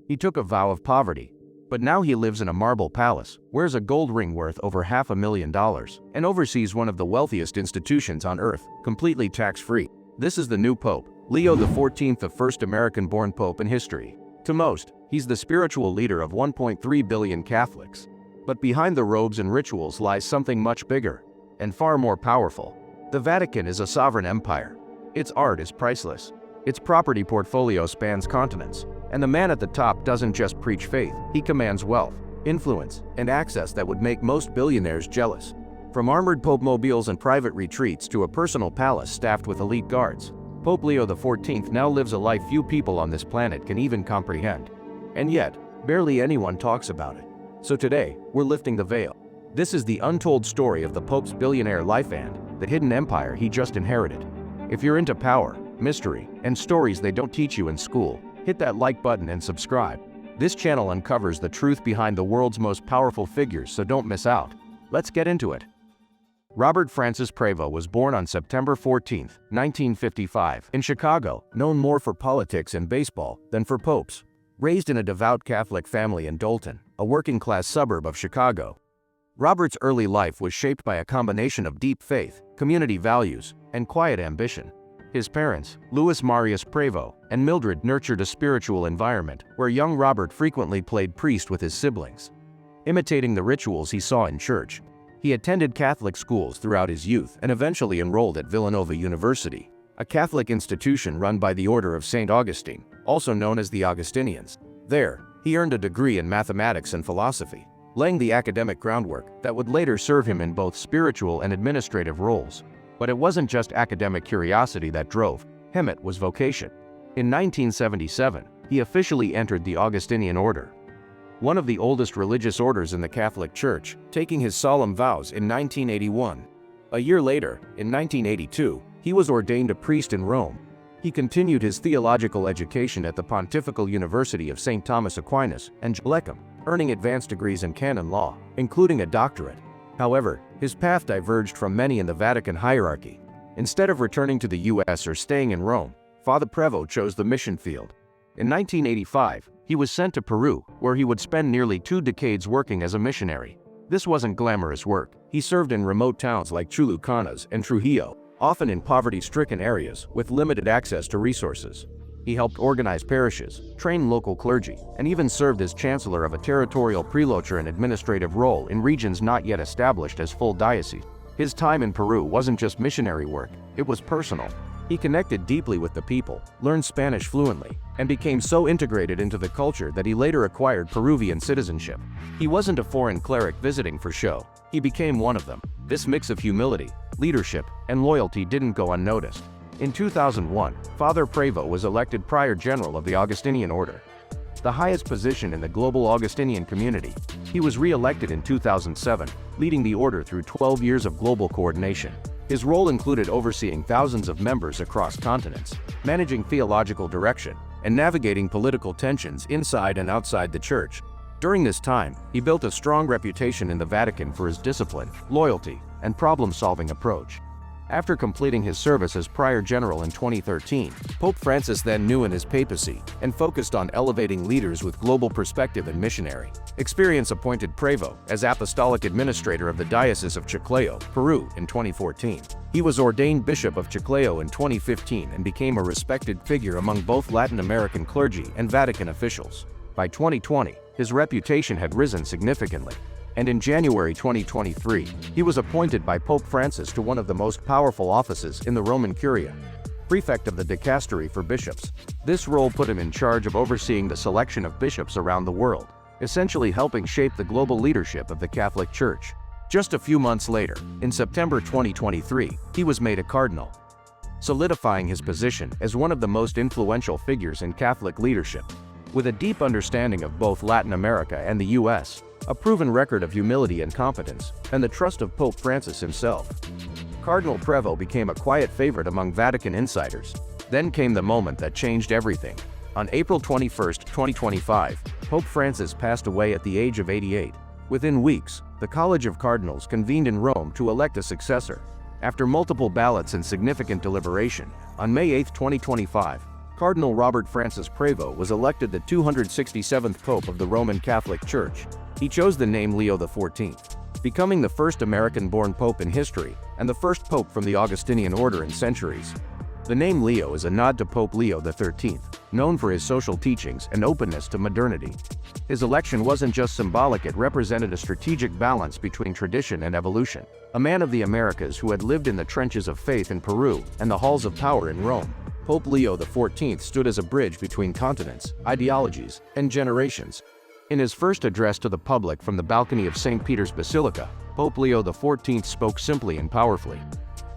He took a vow of poverty. But now he lives in a marble palace, wears a gold ring worth over $500,000, and oversees one of the wealthiest institutions on earth, completely tax-free. This is the new Pope, Leo XIV, the first American-born pope in history. To most, he's the spiritual leader of 1.3 billion Catholics. But behind the robes and rituals lies something much bigger and far more powerful. The Vatican is a sovereign empire. Its art is priceless. Its property portfolio spans continents. And the man at the top doesn't just preach faith, he commands wealth, influence, and access that would make most billionaires jealous. From armored pope-mobiles and private retreats to a personal palace staffed with elite guards, Pope Leo XIV now lives a life few people on this planet can even comprehend. And yet, barely anyone talks about it. So today, we're lifting the veil. This is the untold story of the Pope's billionaire life and the hidden empire he just inherited. If you're into power, mystery, and stories they don't teach you in school, hit that like button and subscribe. This channel uncovers the truth behind the world's most powerful figures, so don't miss out. Let's get into it. Robert Francis Prevost was born on September 14, 1955, in Chicago, known more for politics and baseball than for popes. Raised in a devout Catholic family in Dolton, a working-class suburb of Chicago, Robert's early life was shaped by a combination of deep faith, community values, and quiet ambition. His parents, Louis Marius Prevost and Mildred, nurtured a spiritual environment where young Robert frequently played priest with his siblings. Imitating the rituals he saw in church, he attended Catholic schools throughout his youth and eventually enrolled at Villanova University, a Catholic institution run by the Order of St. Augustine, also known as the Augustinians. There, he earned a degree in mathematics and philosophy, laying the academic groundwork that would later serve him in both spiritual and administrative roles. But it wasn't just academic curiosity that drove him, it was vocation. In 1977, he officially entered the Augustinian order, one of the oldest religious orders in the Catholic Church, taking his solemn vows in 1981. A year later, in 1982, he was ordained a priest in Rome. He continued his theological education at the Pontifical University of St. Thomas Aquinas and Jerusalem, earning advanced degrees in canon law, including a doctorate. However, his path diverged from many in the Vatican hierarchy. Instead of returning to the US or staying in Rome, Father Prevost chose the mission field. In 1985, he was sent to Peru, where he would spend nearly 2 decades working as a missionary. This wasn't glamorous work. He served in remote towns like Chulucanas and Trujillo, often in poverty-stricken areas with limited access to resources. He helped organize parishes, train local clergy, and even served as chancellor of a territorial prelature and administrative role in regions not yet established as full dioceses. His time in Peru wasn't just missionary work, it was personal. He connected deeply with the people, learned Spanish fluently, and became so integrated into the culture that he later acquired Peruvian citizenship. He wasn't a foreign cleric visiting for show, he became one of them. This mix of humility, leadership, and loyalty didn't go unnoticed. In 2001, Father Prevost was elected Prior General of the Augustinian Order, the highest position in the global Augustinian community. He was re-elected in 2007, leading the order through 12 years of global coordination. His role included overseeing thousands of members across continents, managing theological direction, and navigating political tensions inside and outside the Church. During this time, he built a strong reputation in the Vatican for his discipline, loyalty, and problem-solving approach. After completing his service as Prior General in 2013, Pope Francis then knew in his papacy and focused on elevating leaders with global perspective and missionary experience. Appointed Prevost as Apostolic Administrator of the Diocese of Chiclayo, Peru, in 2014. He was ordained Bishop of Chiclayo in 2015 and became a respected figure among both Latin American clergy and Vatican officials. By 2020, his reputation had risen significantly, and in January 2023, he was appointed by Pope Francis to one of the most powerful offices in the Roman Curia, Prefect of the Dicastery for Bishops. This role put him in charge of overseeing the selection of bishops around the world, essentially helping shape the global leadership of the Catholic Church. Just a few months later, in September 2023, he was made a cardinal, solidifying his position as one of the most influential figures in Catholic leadership. With a deep understanding of both Latin America and the US, a proven record of humility and competence, and the trust of Pope Francis himself, Cardinal Prevost became a quiet favorite among Vatican insiders. Then came the moment that changed everything. On April 21, 2025, Pope Francis passed away at the age of 88. Within weeks, the College of Cardinals convened in Rome to elect a successor. After multiple ballots and significant deliberation, on May 8, 2025, Cardinal Robert Francis Prevost was elected the 267th Pope of the Roman Catholic Church. He chose the name Leo XIV, becoming the first American-born pope in history and the first pope from the Augustinian order in centuries. The name Leo is a nod to Pope Leo XIII, known for his social teachings and openness to modernity. His election wasn't just symbolic, it represented a strategic balance between tradition and evolution. A man of the Americas who had lived in the trenches of faith in Peru and the halls of power in Rome, Pope Leo XIV stood as a bridge between continents, ideologies, and generations. In his first address to the public from the balcony of St. Peter's Basilica, Pope Leo XIV spoke simply and powerfully.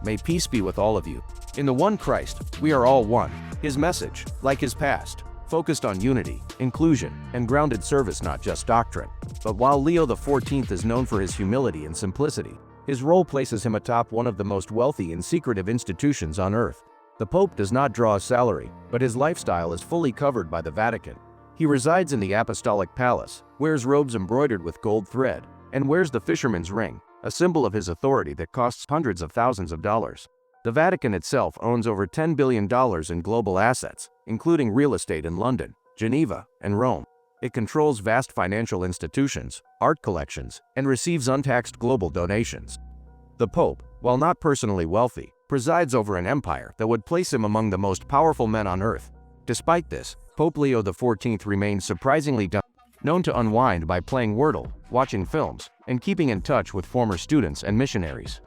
"May peace be with all of you. In the one Christ, we are all one." His message, like his past, focused on unity, inclusion, and grounded service, not just doctrine. But while Leo XIV is known for his humility and simplicity, his role places him atop one of the most wealthy and secretive institutions on earth. The Pope does not draw a salary, but his lifestyle is fully covered by the Vatican. He resides in the Apostolic Palace, wears robes embroidered with gold thread, and wears the fisherman's ring, a symbol of his authority that costs hundreds of thousands of dollars. The Vatican itself owns over $10 billion in global assets, including real estate in London, Geneva, and Rome. It controls vast financial institutions, art collections, and receives untaxed global donations. The Pope, while not personally wealthy, presides over an empire that would place him among the most powerful men on earth. Despite this, Pope Leo XIV remains surprisingly known to unwind by playing Wordle, watching films, and keeping in touch with former students and missionaries.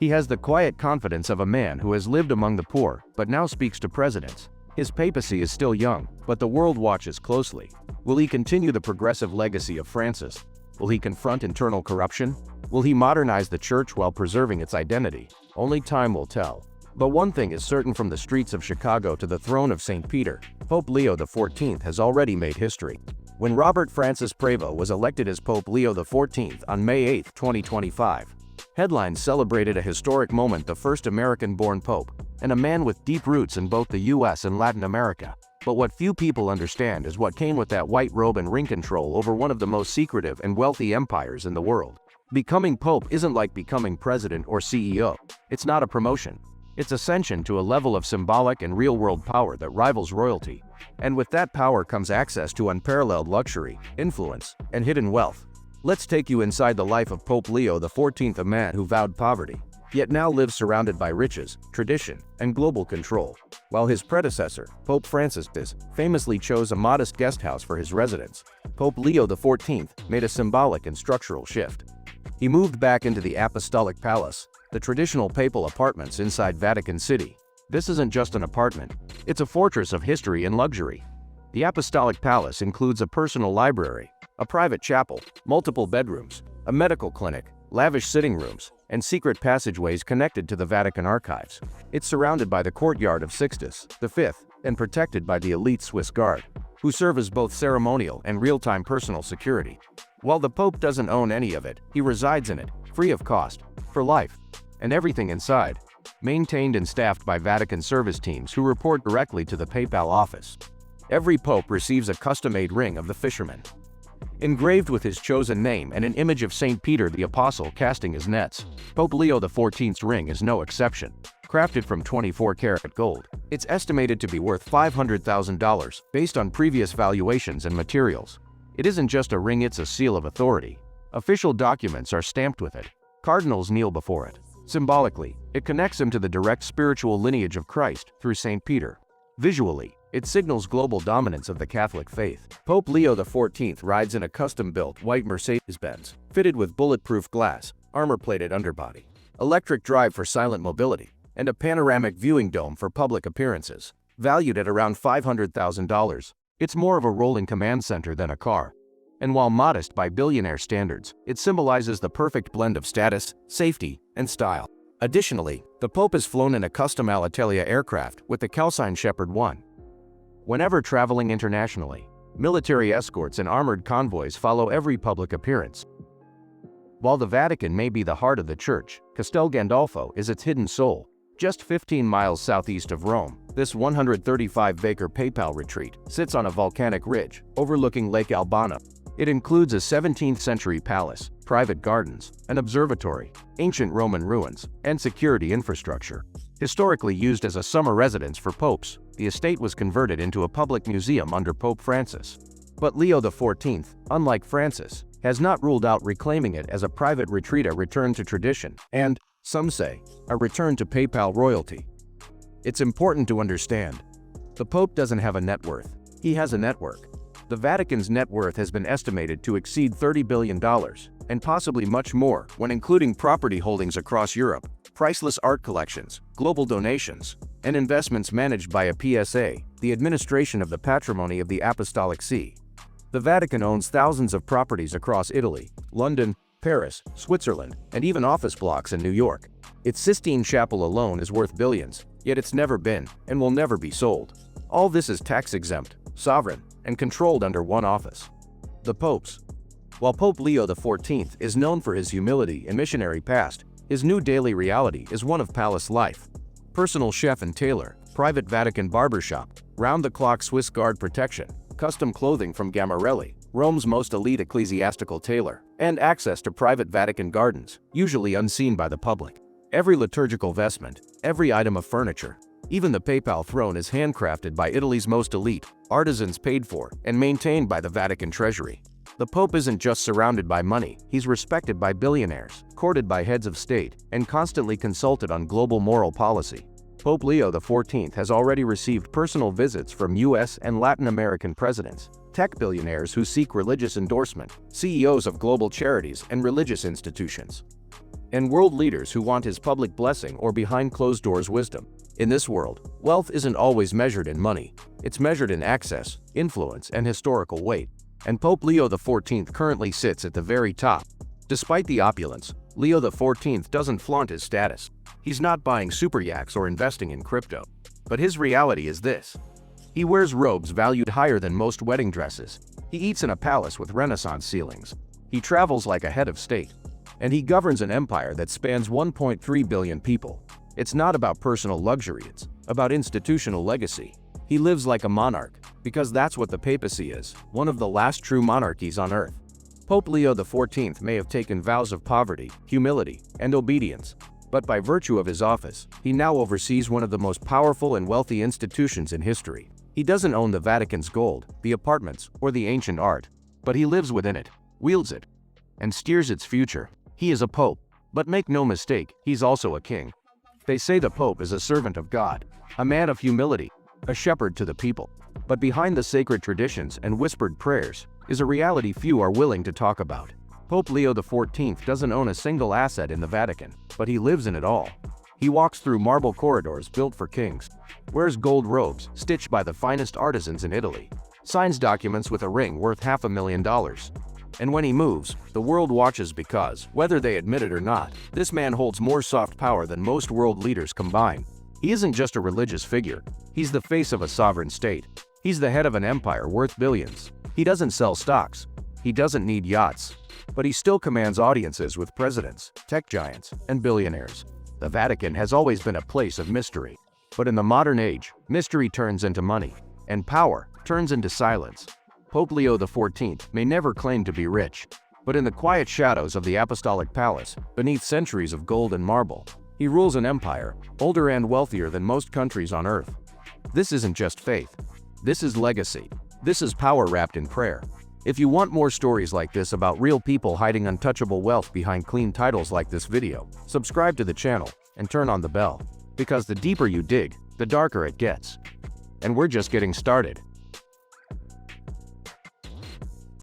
He has the quiet confidence of a man who has lived among the poor, but now speaks to presidents. His papacy is still young, but the world watches closely. Will he continue the progressive legacy of Francis? Will he confront internal corruption? Will he modernize the church while preserving its identity? Only time will tell. But one thing is certain: from the streets of Chicago to the throne of St. Peter, Pope Leo XIV has already made history. When Robert Francis Prevost was elected as Pope Leo XIV on May 8, 2025, headlines celebrated a historic moment: the first American-born pope, and a man with deep roots in both the US and Latin America. But what few people understand is what came with that white robe and ring: control over one of the most secretive and wealthy empires in the world. Becoming pope isn't like becoming president or CEO. It's not a promotion. It's ascension to a level of symbolic and real-world power that rivals royalty. And with that power comes access to unparalleled luxury, influence, and hidden wealth. Let's take you inside the life of Pope Leo XIV, a man who vowed poverty, yet now lives surrounded by riches, tradition, and global control. While his predecessor, Pope Francis, famously chose a modest guest house for his residence, Pope Leo XIV made a symbolic and structural shift. He moved back into the Apostolic Palace, the traditional papal apartments inside Vatican City. This isn't just an apartment, it's a fortress of history and luxury. The Apostolic Palace includes a personal library, a private chapel, multiple bedrooms, a medical clinic, lavish sitting rooms, and secret passageways connected to the Vatican archives. It's surrounded by the courtyard of Sixtus V and protected by the elite Swiss Guard, who serve as both ceremonial and real-time personal security. While the Pope doesn't own any of it, he resides in it, free of cost, for life. And everything inside, maintained and staffed by Vatican service teams who report directly to the Papal office. Every pope receives a custom-made ring of the fisherman, engraved with his chosen name and an image of St. Peter the Apostle casting his nets. Pope Leo XIV's ring is no exception. Crafted from 24-karat gold, it's estimated to be worth $500,000 based on previous valuations and materials. It isn't just a ring, it's a seal of authority. Official documents are stamped with it. Cardinals kneel before it. Symbolically, it connects him to the direct spiritual lineage of Christ through St. Peter. Visually, it signals global dominance of the Catholic faith. Pope Leo XIV rides in a custom-built white Mercedes-Benz, fitted with bulletproof glass, armor-plated underbody, electric drive for silent mobility, and a panoramic viewing dome for public appearances. Valued at around $500,000, it's more of a rolling command center than a car. And while modest by billionaire standards, it symbolizes the perfect blend of status, safety, and style. Additionally, the Pope has flown in a custom Alitalia aircraft with the Calcine Shepherd 1. Whenever traveling internationally, military escorts and armored convoys follow every public appearance. While the Vatican may be the heart of the Church, Castel Gandolfo is its hidden soul. Just 15 miles southeast of Rome, this 135-acre papal retreat sits on a volcanic ridge overlooking Lake Albano. It includes a 17th-century palace, private gardens, an observatory, ancient Roman ruins, and security infrastructure. Historically used as a summer residence for popes, the estate was converted into a public museum under Pope Francis. But Leo XIV, unlike Francis, has not ruled out reclaiming it as a private retreat, a return to tradition, and, some say, a return to papal royalty. It's important to understand. The Pope doesn't have a net worth. He has a network. The Vatican's net worth has been estimated to exceed $30 billion, and possibly much more when including property holdings across Europe, priceless art collections, global donations, and investments managed by a PSA, the administration of the patrimony of the Apostolic See. The Vatican owns thousands of properties across Italy, London, Paris, Switzerland, and even office blocks in New York. Its Sistine Chapel alone is worth billions, yet it's never been, and will never be sold. All this is tax-exempt, sovereign, and controlled under one office. The Popes. While Pope Leo XIV is known for his humility and missionary past, his new daily reality is one of palace life. Personal chef and tailor, private Vatican barbershop, round-the-clock Swiss Guard protection, custom clothing from Gammarelli, Rome's most elite ecclesiastical tailor, and access to private Vatican gardens, usually unseen by the public. Every liturgical vestment, every item of furniture, even the papal throne is handcrafted by Italy's most elite, artisans paid for and maintained by the Vatican treasury. The Pope isn't just surrounded by money, he's respected by billionaires, courted by heads of state, and constantly consulted on global moral policy. Pope Leo XIV has already received personal visits from US and Latin American presidents, tech billionaires who seek religious endorsement, CEOs of global charities and religious institutions, and world leaders who want his public blessing or behind closed doors wisdom. In this world, wealth isn't always measured in money. It's measured in access, influence, and historical weight. And Pope Leo XIV currently sits at the very top. Despite the opulence, Leo XIV doesn't flaunt his status. He's not buying super yachts or investing in crypto. But his reality is this. He wears robes valued higher than most wedding dresses. He eats in a palace with Renaissance ceilings. He travels like a head of state. And he governs an empire that spans 1.3 billion people. It's not about personal luxury, it's about institutional legacy. He lives like a monarch, because that's what the papacy is, one of the last true monarchies on earth. Pope Leo XIV may have taken vows of poverty, humility, and obedience, but by virtue of his office, he now oversees one of the most powerful and wealthy institutions in history. He doesn't own the Vatican's gold, the apartments, or the ancient art, but he lives within it, wields it, and steers its future. He is a pope, but make no mistake, he's also a king. They say the Pope is a servant of God, a man of humility, a shepherd to the people. But behind the sacred traditions and whispered prayers is a reality few are willing to talk about. Pope Leo XIV doesn't own a single asset in the Vatican, but he lives in it all. He walks through marble corridors built for kings, wears gold robes stitched by the finest artisans in Italy, signs documents with a ring worth $500,000. And when he moves, the world watches because, whether they admit it or not, this man holds more soft power than most world leaders combined. He isn't just a religious figure, he's the face of a sovereign state. He's the head of an empire worth billions. He doesn't sell stocks. He doesn't need yachts. But he still commands audiences with presidents, tech giants, and billionaires. The Vatican has always been a place of mystery. But in the modern age, mystery turns into money, and power turns into silence. Pope Leo XIV may never claim to be rich, but in the quiet shadows of the Apostolic Palace, beneath centuries of gold and marble, he rules an empire, older and wealthier than most countries on earth. This isn't just faith. This is legacy. This is power wrapped in prayer. If you want more stories like this about real people hiding untouchable wealth behind clean titles like this video, subscribe to the channel and turn on the bell. Because the deeper you dig, the darker it gets. And we're just getting started.